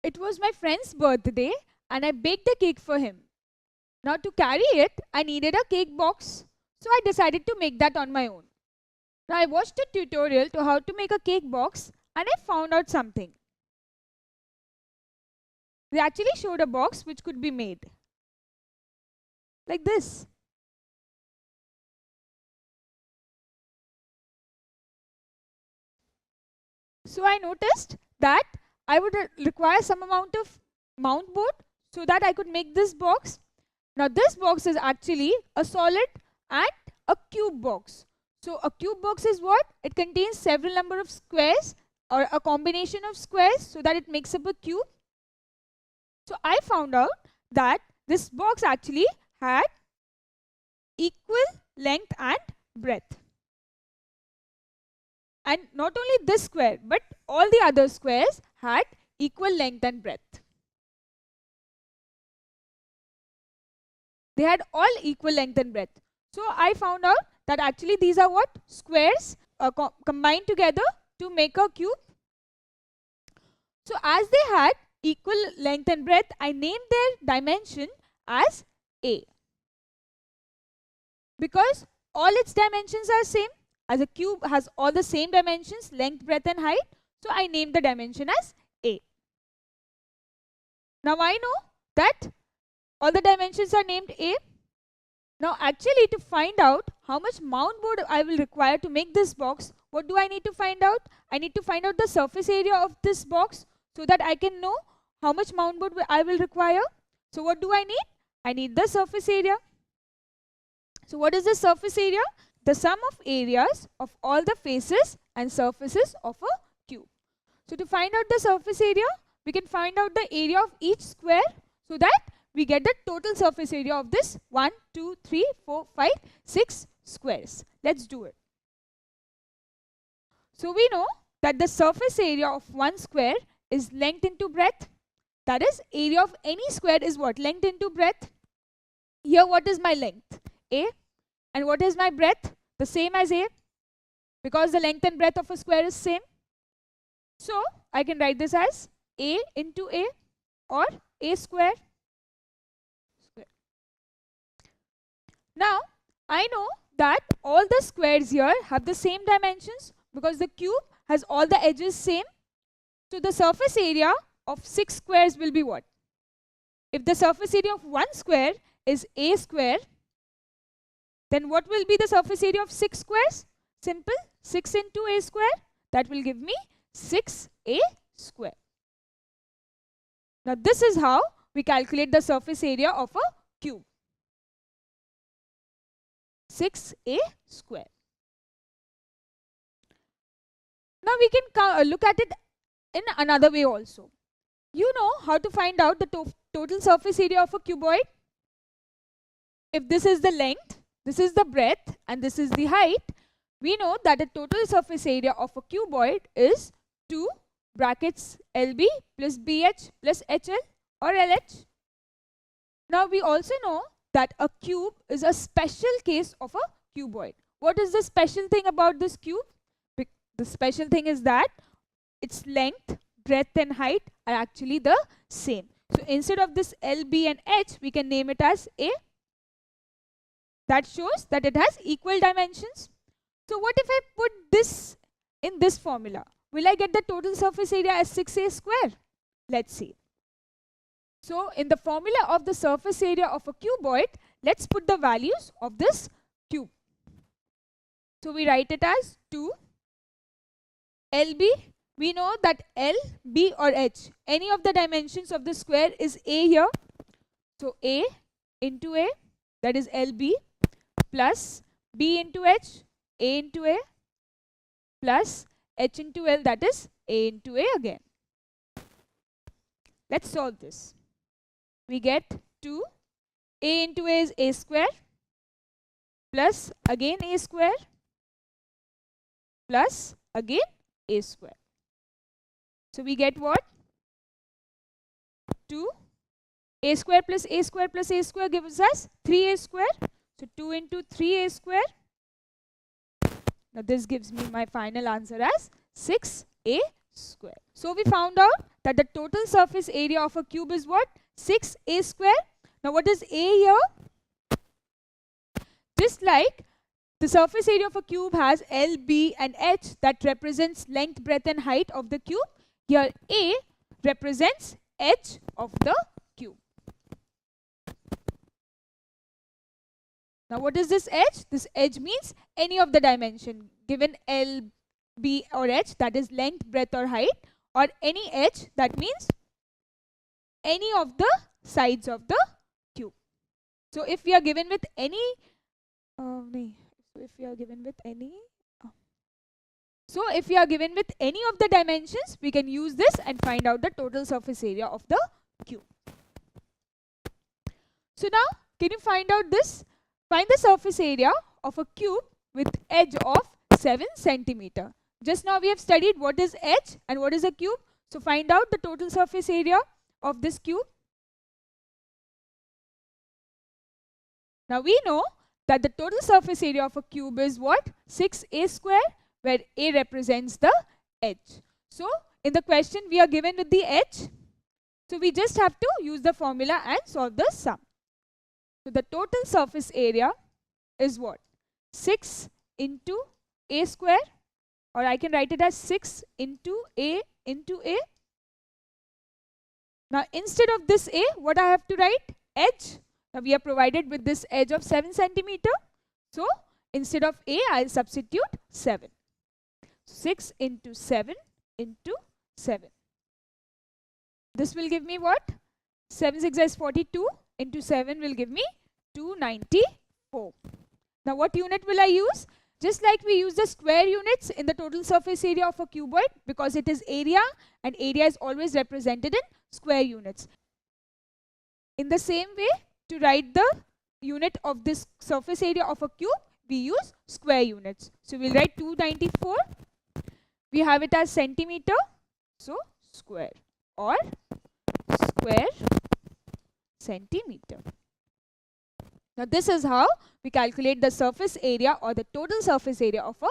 It was my friend's birthday and I baked a cake for him. Now to carry it, I needed a cake box. So I decided to make that on my own. Now I watched a tutorial to how to make a cake box and I found out something. They actually showed a box which could be made. Like this. So I noticed that I would require some amount of mount board so that I could make this box. Now this box is actually a solid and a cube box. So a cube box is what? It contains several number of squares or a combination of squares so that it makes up a cube. So I found out that this box actually had equal length and breadth. And not only this square, but all the other squares had equal length and breadth. They had all equal length and breadth. So I found out that actually these are what? Squares combined together to make a cube. So as they had equal length and breadth, I named their dimension as A. Because all its dimensions are same, as a cube has all the same dimensions, length, breadth and height, so I named the dimension as A. Now I know that all the dimensions are named A. Now actually to find out how much mount board I will require to make this box, what do I need to find out? I need to find out the surface area of this box so that I can know how much mount board I will require. So what do I need? I need the surface area. So what is the surface area? The sum of areas of all the faces and surfaces of a cube. So to find out the surface area, we can find out the area of each square so that we get the total surface area of this 1, 2, 3, 4, 5, 6 squares. Let's do it. So we know that the surface area of one square is length into breadth. That is, area of any square is what? Length into breadth. Here what is my length? A. And what is my breadth? The same as A, because the length and breadth of a square is same. So I can write this as A into A or A square. Now I know that all the squares here have the same dimensions because the cube has all the edges same. So the surface area of 6 squares will be what? If the surface area of one square is A square, then what will be the surface area of 6 squares? Simple, 6 into A square. That will give me 6A square. Now this is how we calculate the surface area of a cube. 6A square. Now we can look at it in another way also. You know how to find out the total surface area of a cuboid? If this is the length, this is the breadth and this is the height, we know that the total surface area of a cuboid is 2 brackets LB plus BH plus HL or LH. Now we also know that a cube is a special case of a cuboid. What is the special thing about this cube? The special thing is that its length, breadth and height are actually the same. So instead of this L, B and H, we can name it as A. That shows that it has equal dimensions. So what if I put this in this formula? Will I get the total surface area as 6A square? Let's see. So in the formula of the surface area of a cuboid, let's put the values of this cube. So we write it as 2 LB. We know that L, B or H, any of the dimensions of the square is A here. So A into A, that is LB, plus B into H, A into A, plus H into L, that is A into A again. Let's solve this. We get 2, A into A is A square, plus again A square, plus again A square. So we get what? 2 A square plus A square plus A square gives us 3A square. So 2 into 3A square. Now this gives me my final answer as 6A square. So we found out that the total surface area of a cube is what? 6a square. Now what is a here? Just like the surface area of a cube has L, B and H that represents length, breadth and height of the cube. Here A represents H of the cube. Now what is this H? This H means any of the dimension given L, B or H, that is length, breadth or height, or any H, that means any of the sides of the cube. So if we are given with any So if we are given with any of the dimensions, we can use this and find out the total surface area of the cube. So now, can you find out this? Find the surface area of a cube with edge of 7 centimeter. Just now we have studied what is edge and what is a cube. So find out the total surface area of this cube. Now we know that the total surface area of a cube is what? 6a square, where a represents the edge. So in the question we are given with the edge. So we just have to use the formula and solve the sum. So the total surface area is what? 6 into a square, or I can write it as 6 into a into a. Now instead of this a, what I have to write? Edge. Now we are provided with this edge of 7 centimeter. So instead of a, I'll substitute 7. 6 into 7 into 7. This will give me what? 7 6 is 42 into 7 will give me 294. Now what unit will I use? Just like we use the square units in the total surface area of a cuboid, because it is area and area is always represented in square units. In the same way, to write the unit of this surface area of a cube, we use square units. So we'll write 294. We have it as centimeter, so square or square centimeter. Now this is how we calculate the surface area or the total surface area of a